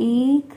1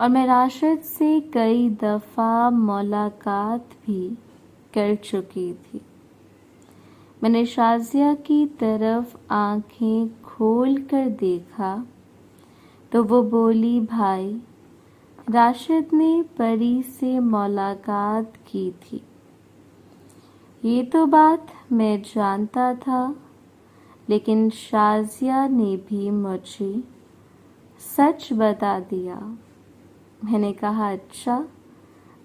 اور میں راشد سے کئی دفعہ ملاقات بھی کر چکی تھی۔ میں نے شازیہ کی طرف آنکھیں کھول کر دیکھا تو وہ بولی، بھائی، راشد نے پری سے ملاقات کی تھی۔ یہ تو بات میں جانتا تھا، لیکن شازیہ نے بھی مجھے سچ بتا دیا۔ میں نے کہا، اچھا،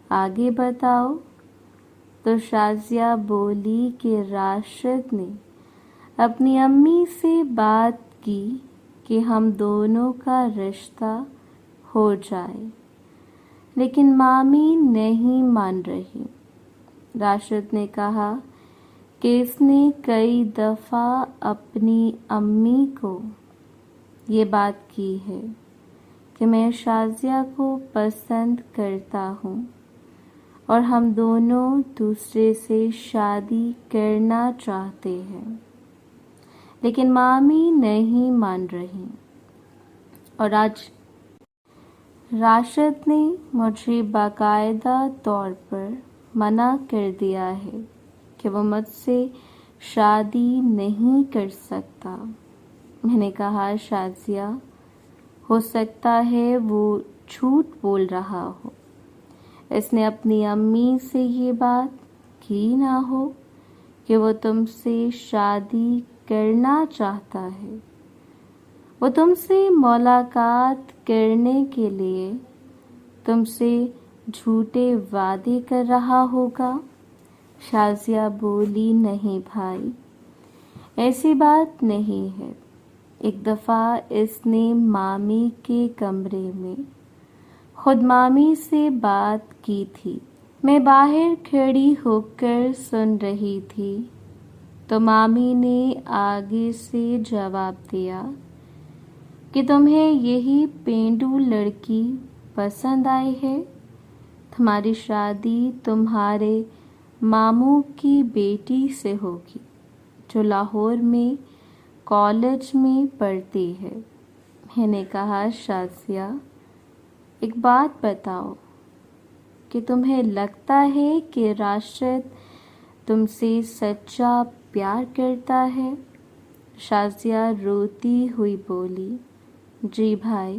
آگے بتاؤ۔ تو شازیہ بولی کہ راشد نے اپنی امی سے بات کی کہ ہم دونوں کا رشتہ ہو جائے، لیکن مامی نہیں مان رہی۔ راشد نے کہا کہ اس نے کئی دفعہ اپنی امی کو یہ بات کی ہے کہ میں شازیہ کو پسند کرتا ہوں اور ہم دونوں دوسرے سے شادی کرنا چاہتے ہیں، لیکن مامی نہیں مان رہی۔ اور آج راشد نے مجھے باقاعدہ طور پر منع کر دیا ہے کہ وہ مجھ سے شادی نہیں کر سکتا۔ میں نے کہا، شازیہ، ہو سکتا ہے وہ جھوٹ بول رہا ہو، اس نے اپنی امی سے یہ بات کی نہ ہو کہ وہ تم سے شادی کرنا چاہتا ہے، وہ تم سے ملاقات کرنے کے لیے تم سے جھوٹے وعدے کر رہا ہوگا۔ شازیہ بولی، نہیں بھائی، ایسی بات نہیں ہے۔ ایک دفعہ اس نے مامی کے کمرے میں خود مامی سے بات کی تھی۔ میں باہر کھڑی ہو کر سن رہی تھی تو مامی نے آگے سے جواب دیا کہ تمہیں یہی پینڈو لڑکی پسند آئی ہے، تمہاری شادی تمہارے ماموں کی بیٹی سے ہوگی جو لاہور میں کالج میں پڑھتی ہے۔ میں نے کہا، شازیہ، ایک بات بتاؤ کہ تمہیں لگتا ہے کہ راشد تم سے سچا پیار کرتا ہے؟ شازیہ روتی ہوئی بولی، جی بھائی،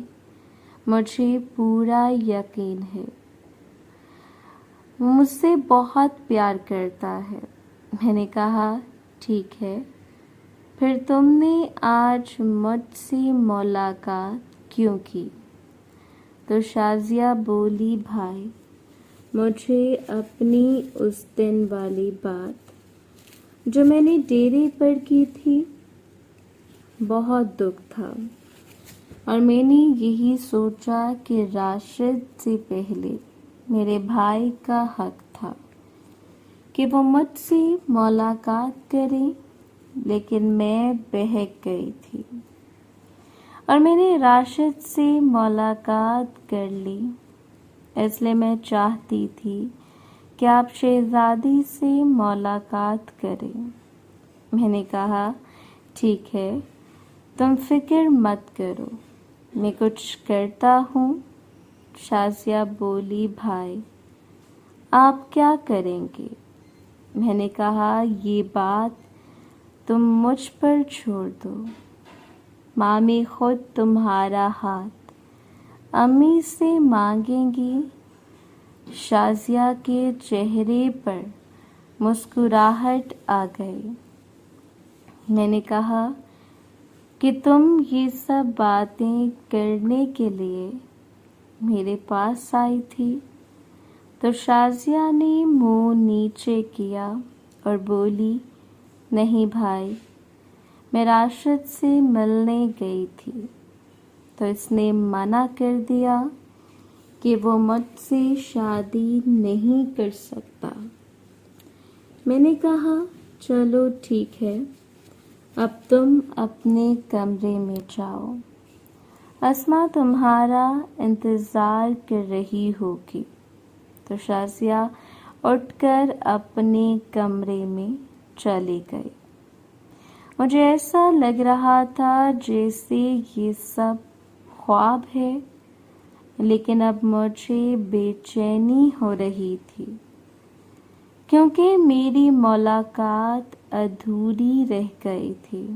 مجھے پورا یقین ہے، وہ مجھ سے بہت پیار کرتا ہے۔ میں نے کہا، ٹھیک ہے، پھر تم نے آج مجھ سے ملاقات کیوں کی؟ تو شازیہ بولی، بھائی، مجھے اپنی اس دن والی بات جو میں نے ڈیرے پر کی تھی بہت دکھ تھا، اور میں نے یہی سوچا کہ راشد سے پہلے میرے بھائی کا حق تھا کہ وہ مجھ سے ملاقات کرے، لیکن میں بہک گئی تھی اور میں نے راشد سے ملاقات کر لی۔ اس لیے میں چاہتی تھی کہ آپ شہزادی سے ملاقات کریں۔ میں نے کہا، ٹھیک ہے، تم فکر مت کرو، میں کچھ کرتا ہوں۔ شازیہ بولی، بھائی، آپ کیا کریں گے؟ میں نے کہا، یہ بات تم مجھ پر چھوڑ دو، مامی خود تمہارا ہاتھ امی سے مانگیں گی۔ شازیہ کے چہرے پر مسکراہٹ آ گئی۔ میں نے کہا کہ تم یہ سب باتیں کرنے کے لیے میرے پاس آئی تھی؟ تو شازیہ نے منہ نیچے کیا اور بولی، نہیں بھائی، میں راشد سے ملنے گئی تھی تو اس نے منع کر دیا کہ وہ مجھ سے شادی نہیں کر سکتا۔ میں نے کہا، چلو ٹھیک ہے، اب تم اپنے کمرے میں جاؤ، اسما تمہارا انتظار کر رہی ہوگی۔ تو شازیہ اٹھ کر اپنے کمرے میں چلی گئی۔ مجھے ایسا لگ رہا تھا جیسے یہ سب خواب ہے، لیکن اب مجھے بے چینی ہو رہی تھی کیونکہ میری ملاقات ادھوری رہ گئی تھی۔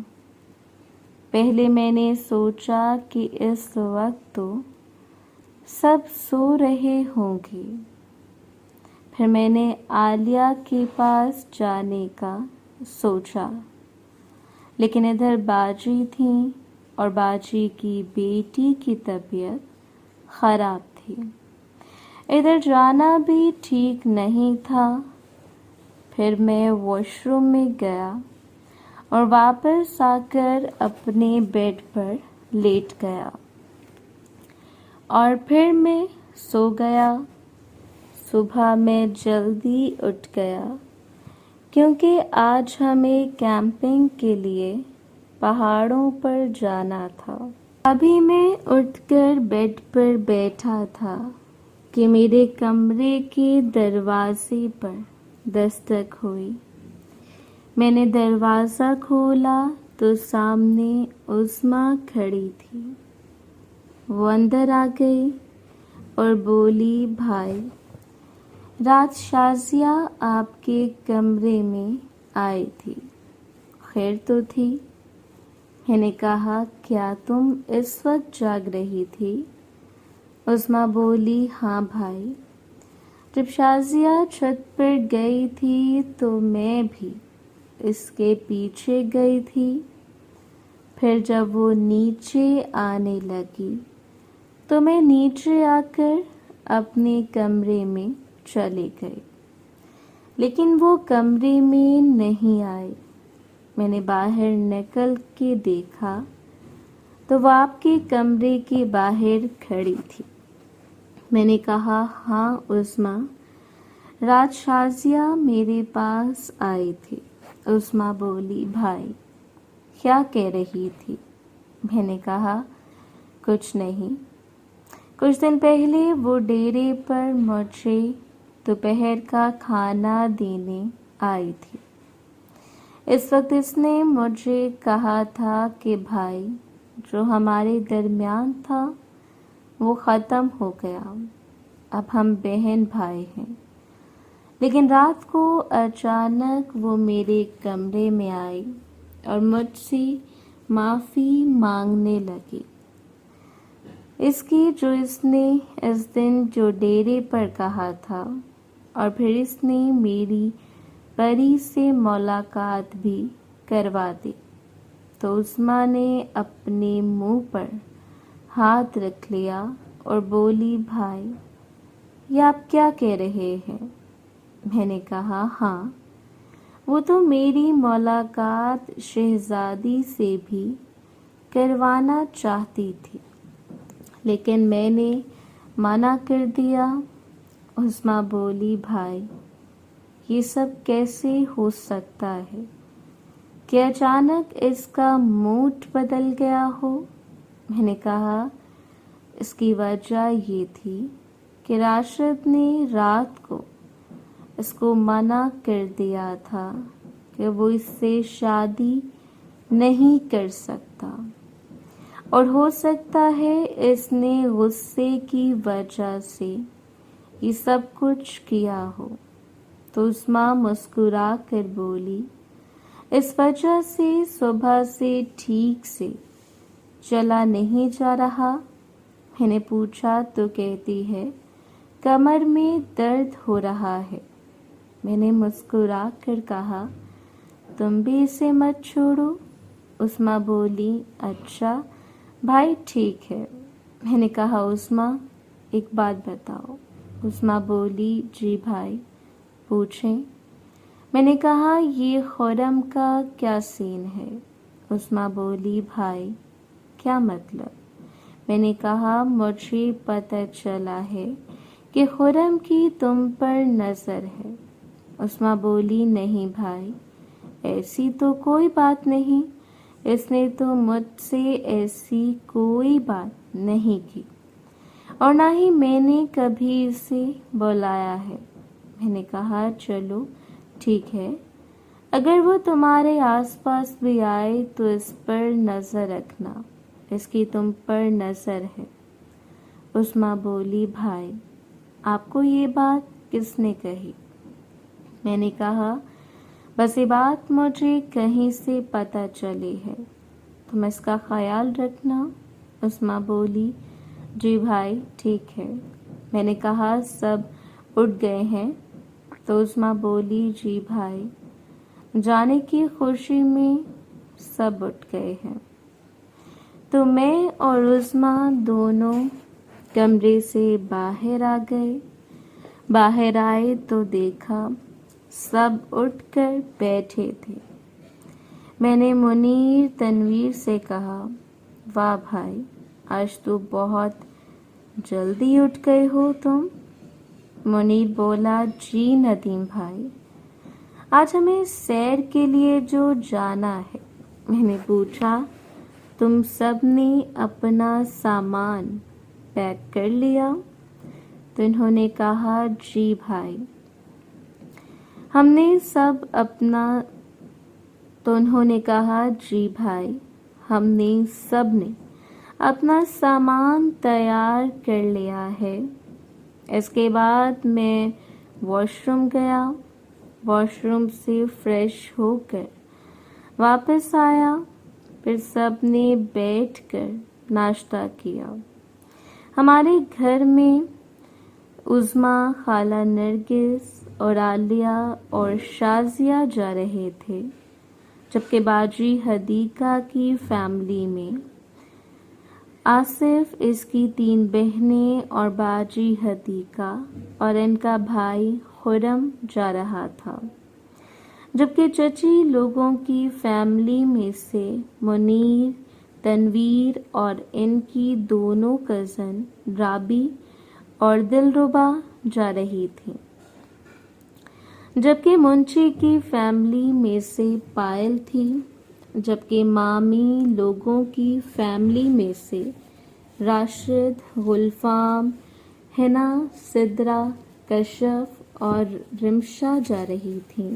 پہلے میں نے سوچا کہ اس وقت تو سب سو رہے ہوں گے۔ پھر میں نے عالیہ کے پاس جانے کا سوچا، لیکن ادھر باجی تھیں اور باجی کی بیٹی کی طبیعت خراب تھی۔ ادھر جانا بھی ٹھیک نہیں تھا۔ پھر میں واش روم میں گیا اور واپس آ کر اپنے بیڈ پر لیٹ گیا اور پھر میں سو گیا۔ صبح میں جلدی اٹھ گیا کیونکہ آج ہمیں کیمپنگ کے لیے پہاڑوں پر جانا تھا۔ ابھی میں اٹھ کر بیڈ پر بیٹھا تھا کہ میرے کمرے کے دروازے پر دستک ہوئی۔ میں نے دروازہ کھولا تو سامنے عظمیٰ کھڑی تھی۔ وہ اندر آ گئی اور بولی، بھائی رات شازیہ آپ کے کمرے میں آئی تھی، خیر تو تھی؟ میں نے کہا، کیا تم اس وقت جاگ رہی تھی؟ عظمیٰ بولی، ہاں بھائی، جب شازیہ چھت پر گئی تھی تو میں بھی اس کے پیچھے گئی تھی۔ پھر جب وہ نیچے آنے لگی تو میں نیچے آ کر اپنے کمرے میں چلی گئی، لیکن وہ کمرے میں نہیں آئی۔ میں نے باہر نکل کے دیکھا تو وہ آپ کے کمرے کے باہر کھڑی تھی۔ میں نے کہا، ہاں عظمیٰ، رات شازیہ میرے پاس آئی تھی۔ عظمیٰ بولی، بھائی کیا کہہ رہی تھی؟ میں نے کہا، کچھ نہیں، کچھ دن پہلے وہ ڈیرے پر مجھے دوپہر کا کھانا دینے آئی تھی۔ اس وقت اس نے مجھے کہا تھا کہ بھائی جو ہمارے درمیان تھا وہ ختم ہو گیا، اب ہم بہن بھائی ہیں۔ لیکن رات کو اچانک وہ میرے کمرے میں آئی اور مجھ سے معافی مانگنے لگی اس کی جو اس نے اس دن جو ڈیرے پر کہا تھا، اور پھر اس نے میری پری سے ملاقات بھی کروا دی۔ تو عظمیٰ نے اپنے منہ پر ہاتھ رکھ لیا اور بولی، بھائی یہ آپ کیا کہہ رہے ہیں؟ میں نے کہا، ہاں، وہ تو میری ملاقات شہزادی سے بھی کروانا چاہتی تھی، لیکن میں نے منع کر دیا۔ عظمیٰ بولی، بھائی یہ سب کیسے ہو سکتا ہے کہ اچانک اس کا موڈ بدل گیا ہو؟ میں نے کہا، اس کی وجہ یہ تھی کہ راشد نے رات کو اس کو منع کر دیا تھا کہ وہ اس سے شادی نہیں کر سکتا، اور ہو سکتا ہے اس نے غصے کی وجہ سے یہ سب کچھ کیا ہو۔ تو عظمیٰ مسکرا کر بولی، اس وجہ سے صبح سے ٹھیک سے چلا نہیں جا رہا؟ میں نے پوچھا تو کہتی ہے کمر میں درد ہو رہا ہے۔ میں نے مسکرا کر کہا، تم بھی اسے مت چھوڑو۔ عظمیٰ بولی، اچھا بھائی ٹھیک ہے۔ میں نے کہا، عظمیٰ ایک بات بتاؤ۔ عظمیٰ بولی، جی بھائی پوچھیں۔ میں نے کہا، یہ خرم کا کیا سین ہے؟ عظمیٰ بولی، بھائی کیا مطلب؟ میں نے کہا، مجھے پتہ چلا ہے کہ خرم کی تم پر نظر ہے۔ عظمیٰ بولی، نہیں بھائی، ایسی تو کوئی بات نہیں، اس نے تو مجھ سے ایسی کوئی بات نہیں کی، اور نہ ہی میں نے کبھی اسے بلایا ہے۔ میں نے کہا، چلو ٹھیک ہے، اگر وہ تمہارے آس پاس بھی آئے تو اس پر نظر رکھنا، اس کی تم پر نظر ہے۔ عظمیٰ بولی بھائی آپ کو یہ بات کس نے کہی؟ میں نے کہا بس یہ بات مجھے کہیں سے پتہ چلی ہے، تم اس کا خیال رکھنا۔ عظمیٰ بولی جی بھائی ٹھیک ہے۔ میں نے کہا سب اٹھ گئے ہیں؟ تو عظمیٰ بولی جی بھائی، جانے کی خوشی میں سب اٹھ گئے ہیں۔ تو میں اور عظمیٰ دونوں کمرے سے باہر آ گئے۔ باہر آئے تو دیکھا سب اٹھ کر بیٹھے تھے۔ میں نے منیر تنویر سے کہا واہ بھائی، آج تو بہت جلدی اٹھ گئے ہو تم۔ منیر بولا جی ندیم بھائی، آج ہمیں سیر کے لیے جو جانا ہے۔ میں نے پوچھا تم سب نے اپنا سامان پیک کر لیا؟ تو انہوں نے کہا جی بھائی ہم نے سب نے اپنا سامان تیار کر لیا ہے۔ اس کے بعد میں واش روم گیا، واش روم سے فریش ہو کر واپس آیا، پھر سب نے بیٹھ کر ناشتہ کیا۔ ہمارے گھر میں عظمیٰ، خالہ نرگس اور عالیہ اور شازیہ جا رہے تھے، جبکہ باجی حدیقہ کی فیملی میں آصف، اس کی 3 بہنیں اور باجی حدیقہ اور ان کا بھائی خرم جا رہا تھا، جبکہ چچی لوگوں کی فیملی میں سے منیر، تنویر اور ان کی دونوں کزن رابی اور دلربا جا رہی تھیں، جبکہ منشی کی فیملی میں سے پائل تھی، جبکہ مامی لوگوں کی فیملی میں سے راشد، گلفام، حنا، سدرا، کشف اور رمشا جا رہی تھیں۔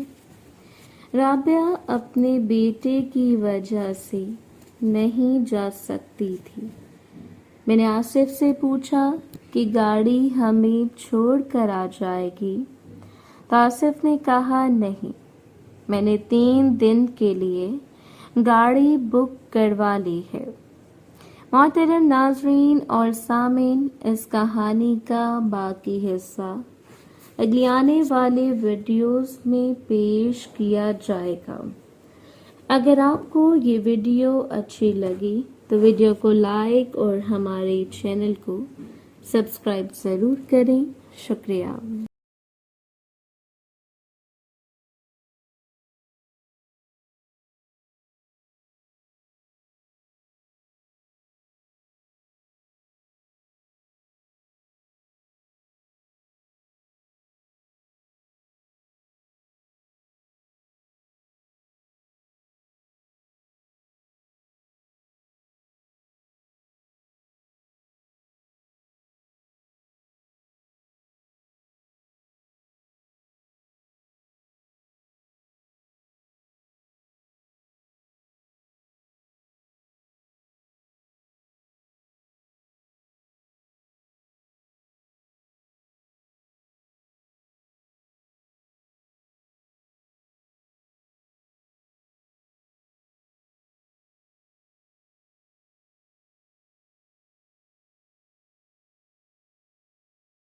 رابعہ اپنے بیٹے کی وجہ سے نہیں جا سکتی تھی۔ میں نے آصف سے پوچھا کہ گاڑی ہمیں چھوڑ کر آ جائے گی؟ تو آصف نے کہا نہیں، میں نے 3 دن کے لیے گاڑی بک کروا لی ہے۔ محترم ناظرین اور سامعین، اس کہانی کا باقی حصہ اگلی آنے والے ویڈیوز میں پیش کیا جائے گا۔ اگر آپ کو یہ ویڈیو اچھی لگی تو ویڈیو کو لائک اور ہمارے چینل کو سبسکرائب ضرور کریں۔ شکریہ۔